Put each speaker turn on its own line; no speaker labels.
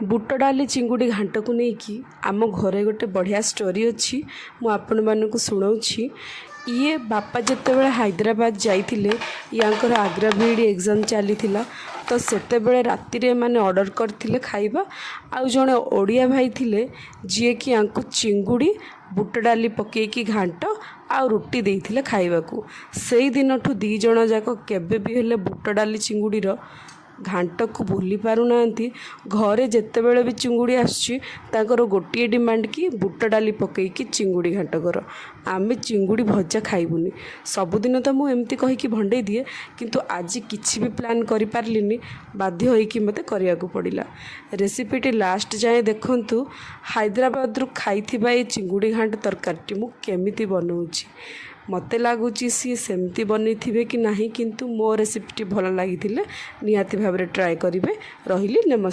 बुट डाली चिंगुड़ी घाट को लेकिन आम घरे गोटे बढ़िया स्टोरी अच्छी मु आपण मानक शुणाऊँगी। ये बापा जिते बड़े हैदराबाद जाइए यांकर आग्रा बीड एग्जाम चली तो सेतेबेले राति रे माने ऑर्डर करथिले खाइबा आउ जणे ओडिया भाई थिले जी कि यांकु चिंगुड़ी बुट डाली पकेकी घांट आ रुटी देइथिले खाइबाकू। सेई दिनठू दी जण जाक केबे भी हेले बुट डाली चिंगुड़ीर घांट को भूली पारू नांती। घरे जेतेबेले भी चिंगुड़ी आसुची ताकर गोटिए डिमांड कि बुट डाली पकेकी चिंगुड़ी घांट कर। आमे चिंगुड़ी भजा खाइबुनी। सबुदिन तो मुझे एमती कहीकि भंडे दिए किंतु आज किछि भी प्लान करि पारलिनी, बाध्य होइकि मते करियाकू पड़िला। रेसिपीटी लास्ट जाए देखंतु हैदराबाद रु खाइथिबा ए चिंगुड़ी घांट तरकारीटी मु केमिति बनौछि। मते लगुच सी सेमती बनी थे कि नहीं, किंतु मो रेसिपीटी भल लगी निहाती भाव ट्राए करेंगे। रही नमस्कार।